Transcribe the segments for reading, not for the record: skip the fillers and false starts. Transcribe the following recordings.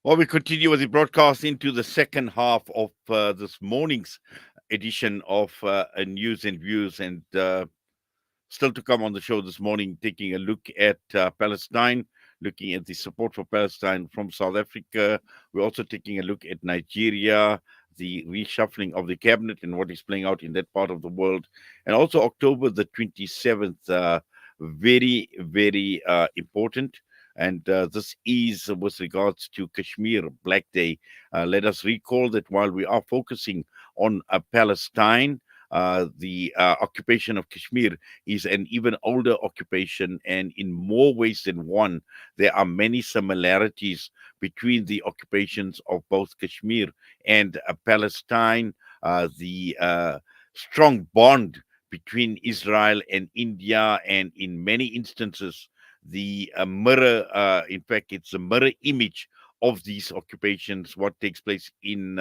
Well, we continue with the broadcast into the second half of this morning's edition of News and Views. And still to come on the show this morning, taking a look at Palestine, looking at the support for Palestine from South Africa. We're also taking a look at Nigeria, the reshuffling of the cabinet and what is playing out in that part of the world. And also October the 27th, very, very important. And this is with regards to Kashmir Black Day. Let us recall that while we are focusing on Palestine, the occupation of Kashmir is an even older occupation, and in more ways than one, there are many similarities between the occupations of both Kashmir and Palestine. The strong bond between Israel and India, and in many instances, the mirror, in fact, it's a mirror image of these occupations. What takes place in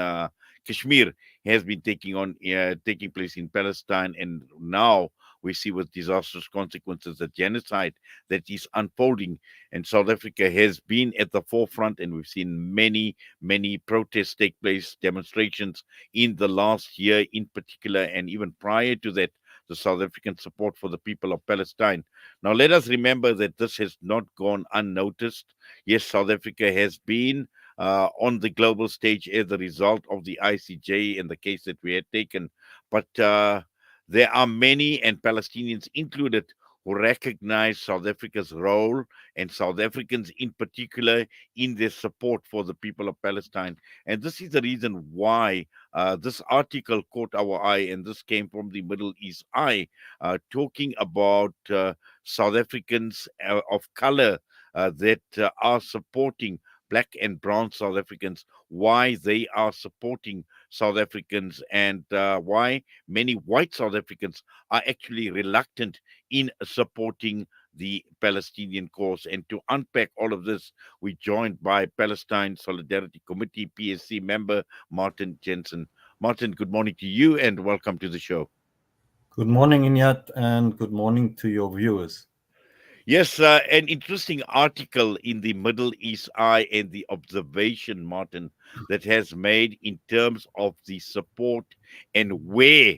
Kashmir has been taking place in Palestine, and now we see with disastrous consequences the genocide that is unfolding. And South Africa has been at the forefront, and we've seen many protests take place, demonstrations in the last year in particular, and even prior to that, the South African support for the people of Palestine. Now, let us remember that this has not gone unnoticed. Yes, South Africa has been on the global stage as a result of the ICJ and the case that we had taken. But there are many, and Palestinians included, who recognize South Africa's role and South Africans in particular in their support for the people of Palestine. And this is the reason why this article caught our eye, and this came from the Middle East Eye, talking about South Africans of color that are supporting Black and brown South Africans, why they are supporting South Africans, and why many white South Africans are actually reluctant in supporting the Palestinian cause. And to unpack all of this, we're joined by Palestine Solidarity Committee PSC member Martin Jansen. Martin, good morning to you and welcome to the show. Good morning, Inyat, and good morning to your viewers. Yes, an interesting article in the Middle East Eye and the observation, Martin, that has made in terms of the support and where,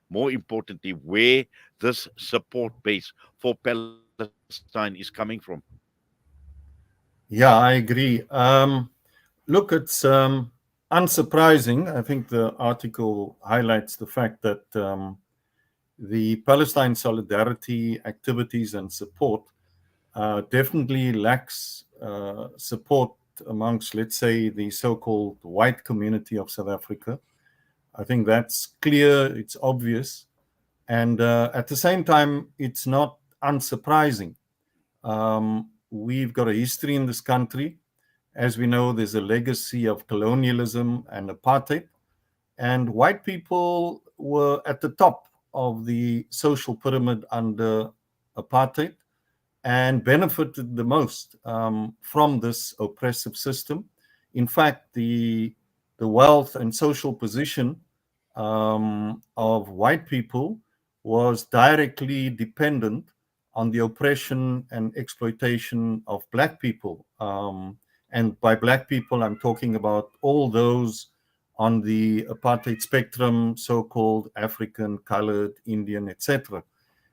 more importantly, where this support base for Palestine is coming from. Yeah, I agree. Look, it's unsurprising. I think the article highlights the fact that the Palestine solidarity activities and support definitely lacks support amongst, let's say, the so-called white community of South Africa. I think that's clear, it's obvious. And at the same time, it's not unsurprising. We've got a history in this country. As we know, there's a legacy of colonialism and apartheid. And white people were at the top of the social pyramid under apartheid and benefited the most from this oppressive system. In fact, the wealth and social position of white people was directly dependent on the oppression and exploitation of black people. And by black people, I'm talking about all those on the apartheid spectrum, so-called African, colored, Indian, etc.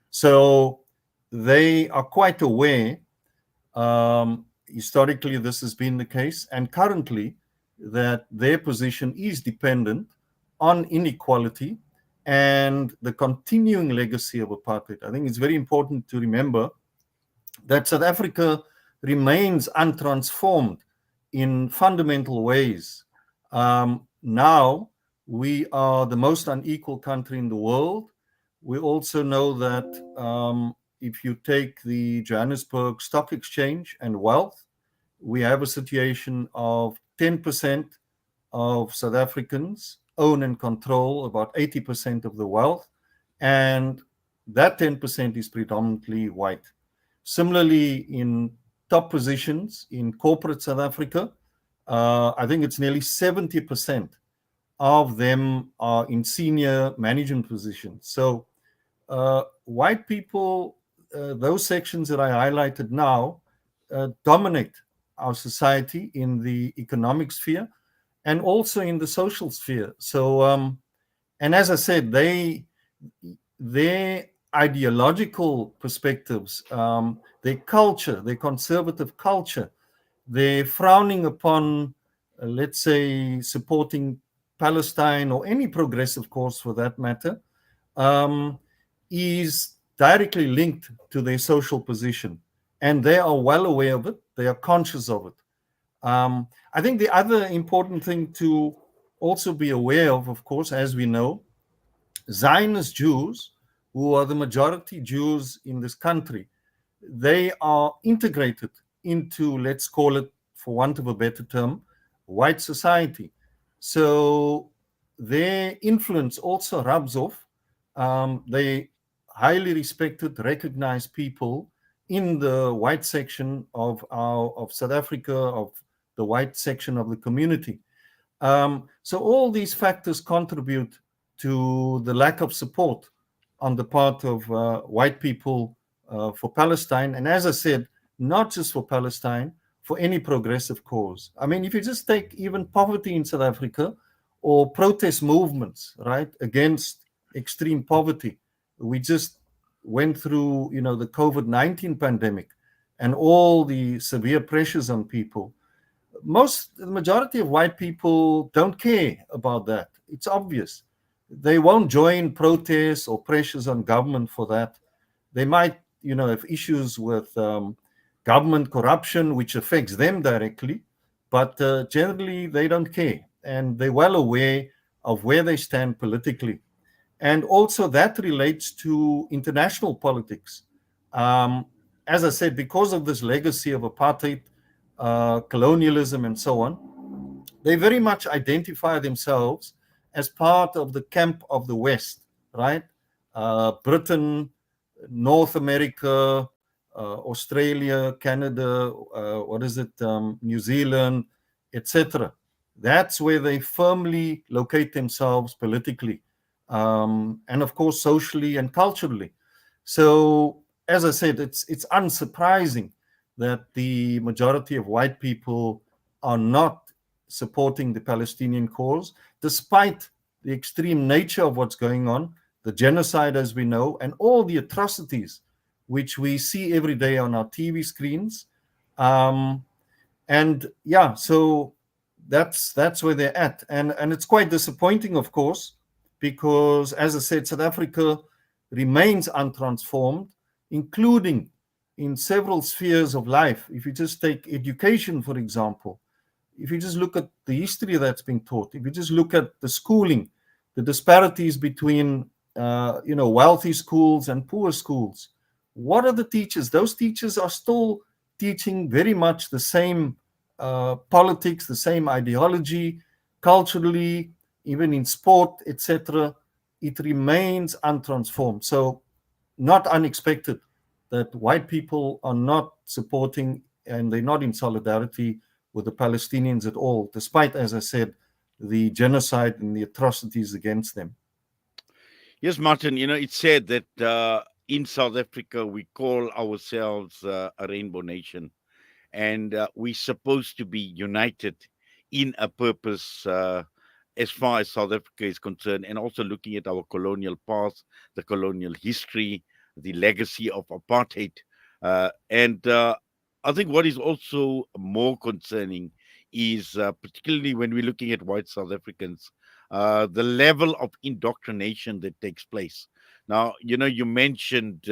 So they are quite aware. Historically, this has been the case, and currently, that their position is dependent on inequality and the continuing legacy of apartheid. I think it's very important to remember that South Africa remains untransformed in fundamental ways. Now, we are the most unequal country in the world. We also know that if you take the Johannesburg Stock Exchange and wealth, we have a situation of 10% of South Africans own and control about 80% of the wealth, and that 10% is predominantly white. Similarly, in top positions in corporate South Africa, I think it's nearly 70% of them are in senior management positions. So white people, those sections that I highlighted now, dominate our society in the economic sphere and also in the social sphere. So, and as I said, their ideological perspectives, their culture, their conservative culture, their frowning upon, let's say, supporting Palestine or any progressive cause for that matter, um, is directly linked to their social position. And they are well aware of it, they are conscious of it. I think the other important thing to also be aware of course, as we know, Zionist Jews, who are the majority Jews in this country, they are integrated into, let's call it, for want of a better term, white society. So their influence also rubs off. They highly respected, recognized people in the white section of South Africa, of the white section of the community. So all these factors contribute to the lack of support on the part of white people for Palestine. And as I said, not just for Palestine, for any progressive cause. I mean, if you just take even poverty in South Africa or protest movements, right, against extreme poverty, we just went through, the COVID-19 pandemic and all the severe pressures on people. The majority of white people don't care about that. It's obvious. They won't join protests or pressures on government for that. They might, have issues with government corruption, which affects them directly, but generally they don't care. And they're well aware of where they stand politically. And also that relates to international politics. Um, as I said, because of this legacy of apartheid, colonialism, and so on, they very much identify themselves as part of the camp of the West, right? Britain, North America, Australia, Canada, what is it, New Zealand, etc. That's where they firmly locate themselves politically, and of course socially and culturally. So, as I said, it's unsurprising that the majority of white people are not supporting the Palestinian cause, despite the extreme nature of what's going on, the genocide, as we know, and all the atrocities which we see every day on our TV screens. Um, and yeah, so that's where they're at, and it's quite disappointing, of course, because as I said, South Africa remains untransformed, including in several spheres of life. If you just take education, for example, if you just look at the history that's been taught, if you just look at the schooling, the disparities between wealthy schools and poor schools, what are the teachers? Those teachers are still teaching very much the same politics, the same ideology, culturally, even in sport, etc. It remains untransformed. So, not unexpected that white people are not supporting and they're not in solidarity with the Palestinians at all, despite, as I said, the genocide and the atrocities against them. Yes, Martin, it's said that in South Africa we call ourselves a rainbow nation, and we're supposed to be united in a purpose as far as South Africa is concerned, and also looking at our colonial past, the colonial history, the legacy of apartheid. And I think what is also more concerning is, particularly when we're looking at white South Africans, the level of indoctrination that takes place. Now, you mentioned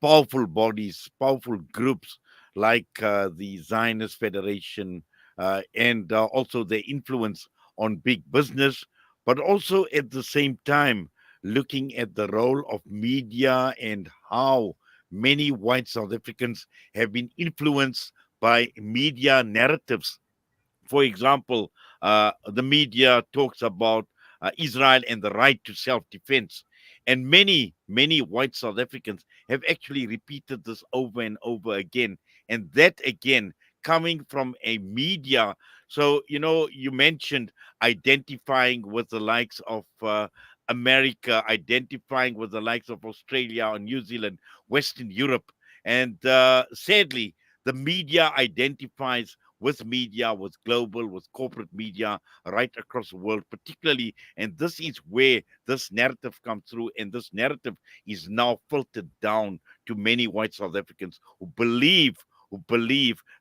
powerful bodies, powerful groups like the Zionist Federation, and also their influence on big business, but also at the same time looking at the role of media and how many white South Africans have been influenced by media narratives. For example, the media talks about Israel and the right to self defense. And many white South Africans have actually repeated this over and over again. And that again, coming from a media. So, you mentioned identifying with the likes of America, identifying with the likes of Australia or New Zealand, Western Europe. And sadly, The media identifies with media, with global, with corporate media right across the world, particularly. And this is where this narrative comes through. And this narrative is now filtered down to many white South Africans who believe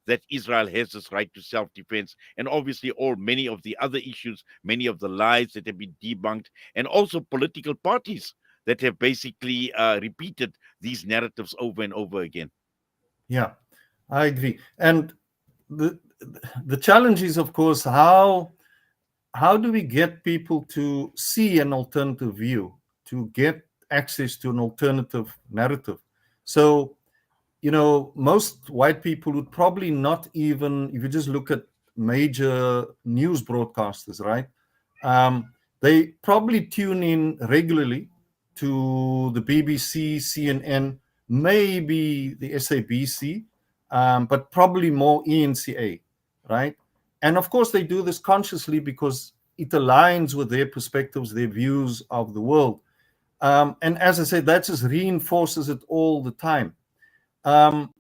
that Israel has this right to self-defense, and obviously all many of the other issues, many of the lies that have been debunked, and also political parties that have basically repeated these narratives over and over again. Yeah, I agree. And the the challenge is, of course, how do we get people to see an alternative view, to get access to an alternative narrative? So, most white people would probably not even, if you just look at major news broadcasters, right? They probably tune in regularly to the BBC, CNN, maybe the SABC, but probably more ENCA, right? And of course, they do this consciously because it aligns with their perspectives, their views of the world. And as I said, that just reinforces it all the time. Um,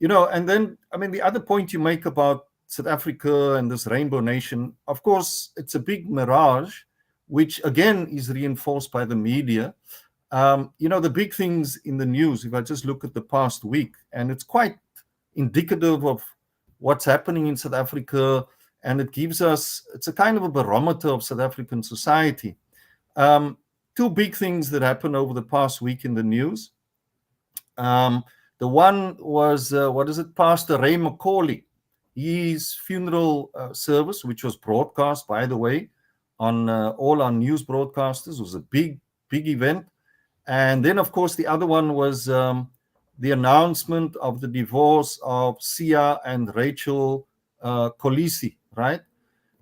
and then, I mean, the other point you make about South Africa and this rainbow nation, of course, it's a big mirage, which again is reinforced by the media. The big things in the news, if I just look at the past week, and it's quite indicative of what's happening in South Africa, and it's a kind of a barometer of South African society. Two big things that happened over the past week in the news. The one was, Pastor Ray McCauley. His funeral service, which was broadcast, by the way, on all our news broadcasters, was a big, big event. And then, of course, the other one was the announcement of the divorce of Sia and Rachel Kolisi, right?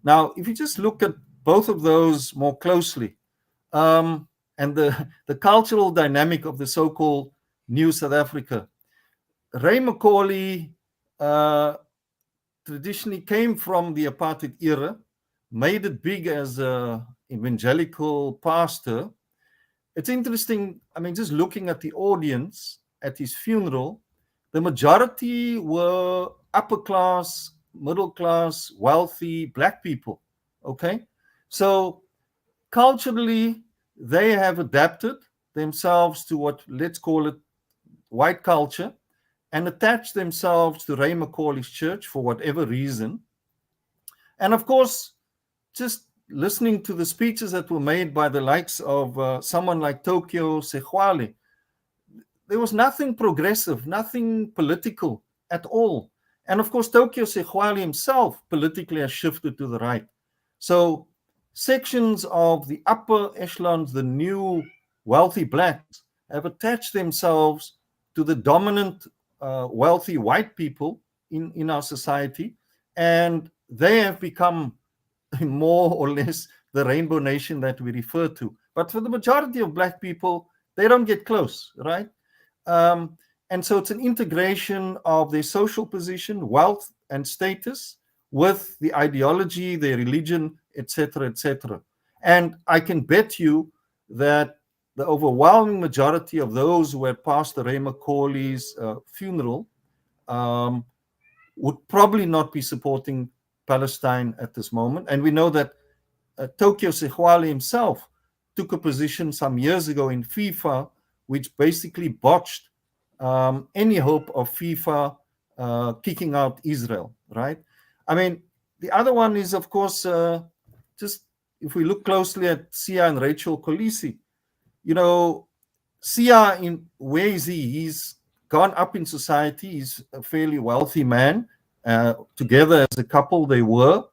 Now, if you just look at both of those more closely, and the cultural dynamic of the so-called New South Africa, Ray McCauley traditionally came from the apartheid era, made it big as an evangelical pastor. It's interesting, I mean, just looking at the audience at his funeral, the majority were upper class, middle class, wealthy Black people, okay? So culturally, they have adapted themselves to what, let's call it, white culture, and attached themselves to Ray McCauley's church for whatever reason. And of course, just listening to the speeches that were made by the likes of someone like Tokyo Sexwale, there was nothing progressive, nothing political at all. And of course, Tokyo Sexwale himself politically has shifted to the right. So sections of the upper echelons, the new wealthy Blacks, have attached themselves to the dominant wealthy white people in our society, and they have become more or less the rainbow nation that we refer to. But for the majority of Black people, they don't get close, right? And so it's an integration of their social position, wealth, and status with the ideology, their religion, etc., etc. And I can bet you that the overwhelming majority of those who had Pastor Ray McCauley's funeral would probably not be supporting Palestine at this moment. And we know that Tokyo Sexwale himself took a position some years ago in FIFA, which basically botched any hope of FIFA kicking out Israel, right? I mean, the other one is, of course, just if we look closely at Sia and Rachel Kolisi, Sia, in where is he? He's gone up in society. He's a fairly wealthy man. Together as a couple, they were.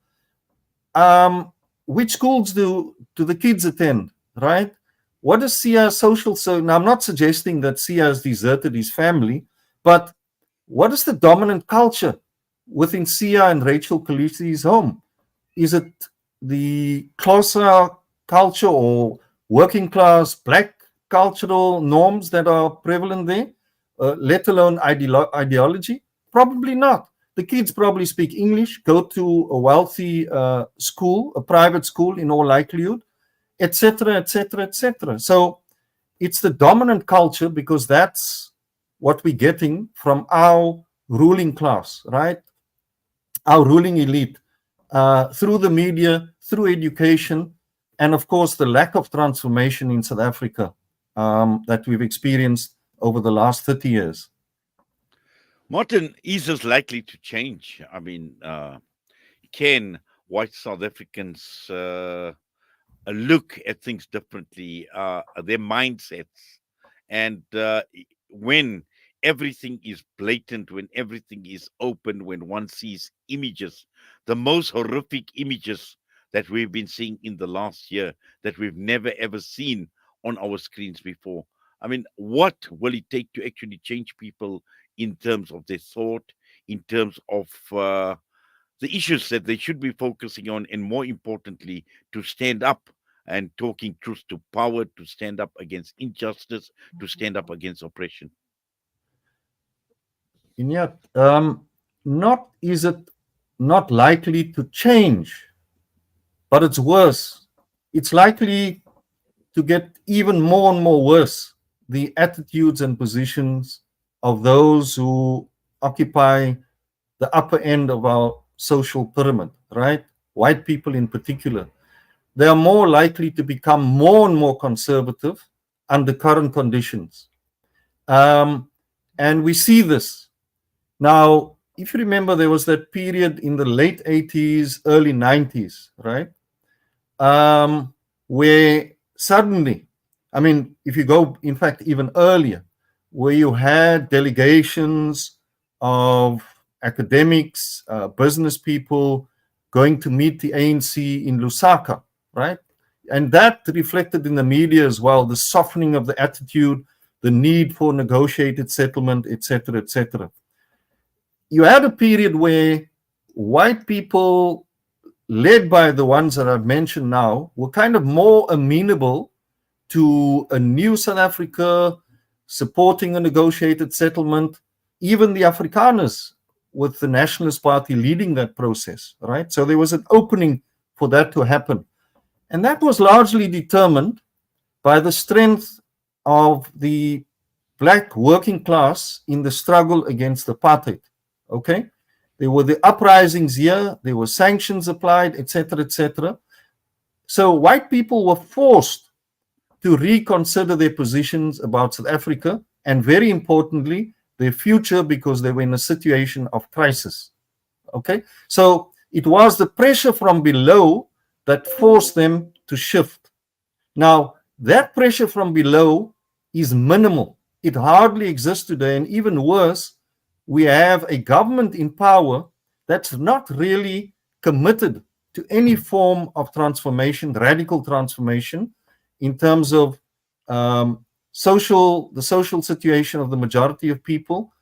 Which schools do the kids attend, right? What is Sia's social? So now I'm not suggesting that Sia has deserted his family, but what is the dominant culture within Sia and Rachel Kolisi's home? Is it the closer culture or working class Black cultural norms that are prevalent there, let alone ideology? Probably not. The kids probably speak English, go to a wealthy school, a private school in all likelihood, etc., etc., etc. So it's the dominant culture because that's what we're getting from our ruling class, right? Our ruling elite, through the media, through education, and of course the lack of transformation in South Africa that we've experienced over the last 30 years. Martin, is this likely to change? I mean, can white South Africans look at things differently, their mindsets, and when everything is blatant, when everything is open, when one sees images, the most horrific images that we've been seeing in the last year that we've never ever seen on our screens before. I mean, what will it take to actually change people in terms of their thought, in terms of the issues that they should be focusing on, and more importantly, to stand up and talking truth to power, to stand up against injustice, to stand up against oppression? And yet, not is it not likely to change, but it's worse. It's likely to get even more and more worse. The attitudes and positions of those who occupy the upper end of our social pyramid, right? White people in particular. They are more likely to become more and more conservative under current conditions. And we see this. Now, if you remember, there was that period in the late 80s, early 90s, right? Where suddenly, I mean, if you go, in fact, even earlier, where you had delegations of academics, business people going to meet the ANC in Lusaka, right? And that reflected in the media as well, the softening of the attitude, the need for negotiated settlement, etc., etc. You had a period where white people, led by the ones that I've mentioned now, were kind of more amenable to a new South Africa, supporting a negotiated settlement, even the Afrikaners, with the Nationalist Party leading that process, right? So there was an opening for that to happen. And that was largely determined by the strength of the black working class in the struggle against apartheid, okay? There were the uprisings here, there were sanctions applied, etc., etc. So white people were forced to reconsider their positions about South Africa, and very importantly, their future, because they were in a situation of crisis. Okay, so it was the pressure from below that forced them to shift. Now, that pressure from below is minimal. It hardly exists today, and even worse, we have a government in power that's not really committed to any form of transformation, radical transformation, in terms of the social situation of the majority of people,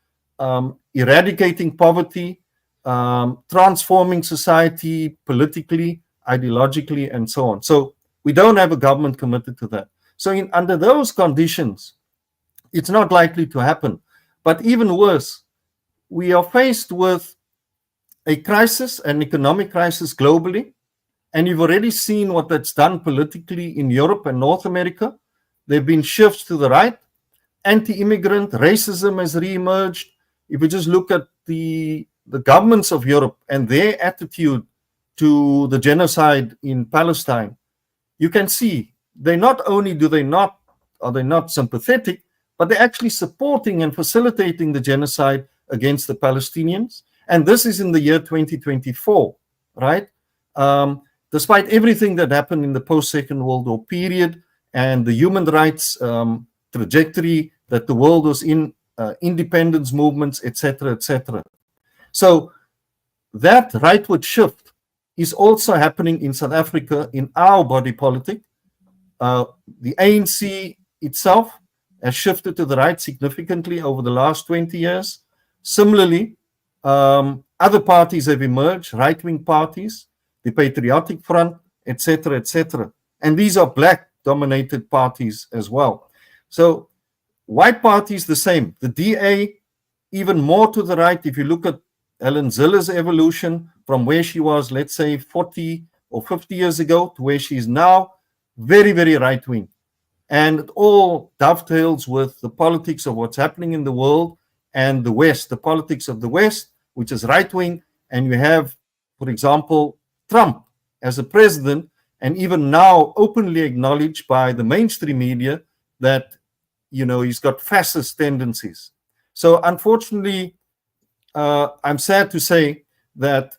eradicating poverty, transforming society politically, ideologically, and so on. So we don't have a government committed to that. So under those conditions, it's not likely to happen. But even worse, we are faced with a crisis, an economic crisis globally, and you've already seen what that's done politically in Europe and North America. There have been shifts to the right. Anti-immigrant racism has re-emerged. If you just look at the governments of Europe and their attitude to the genocide in Palestine, you can see they not only are they not sympathetic, but they're actually supporting and facilitating the genocide against the Palestinians. And this is in the year 2024, right? Despite everything that happened in the post-Second World War period and the human rights trajectory that the world was in, independence movements, etc., etc. So that rightward shift is also happening in South Africa in our body politic. The ANC itself has shifted to the right significantly over the last 20 years. Similarly, other parties have emerged, right-wing parties, the Patriotic Front, etc., etc. And these are black-dominated parties as well. So white parties, the same. The DA, even more to the right. If you look at Helen Zille's evolution from where she was, let's say, 40 or 50 years ago to where she is now, very, very right-wing. And it all dovetails with the politics of what's happening in the world and the West, the politics of the West, which is right wing, and you have, for example, Trump as a president, and even now openly acknowledged by the mainstream media that, he's got fascist tendencies. So unfortunately, I'm sad to say that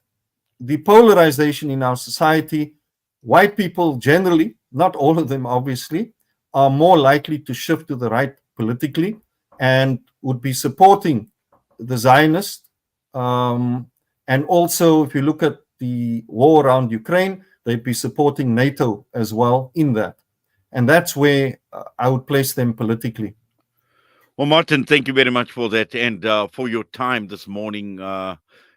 the polarization in our society, white people generally, not all of them obviously, are more likely to shift to the right politically and would be supporting the Zionists. And also, if you look at the war around Ukraine, they'd be supporting NATO as well in that. And that's where I would place them politically. Well, Martin, thank you very much for that and for your time this morning.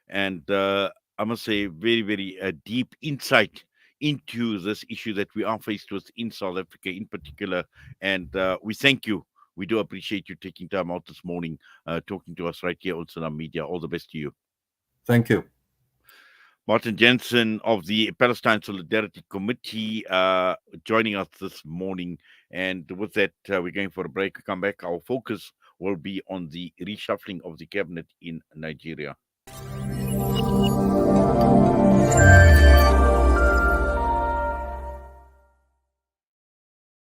And I must say, very, very deep insight into this issue that we are faced with in South Africa in particular. And we thank you. We do appreciate you taking time out this morning, talking to us right here on Salam Media. All the best to you. Thank you. Martin Jansen of the Palestine Solidarity Committee joining us this morning. And with that, we're going for a break. We come back. Our focus will be on the reshuffling of the cabinet in Nigeria.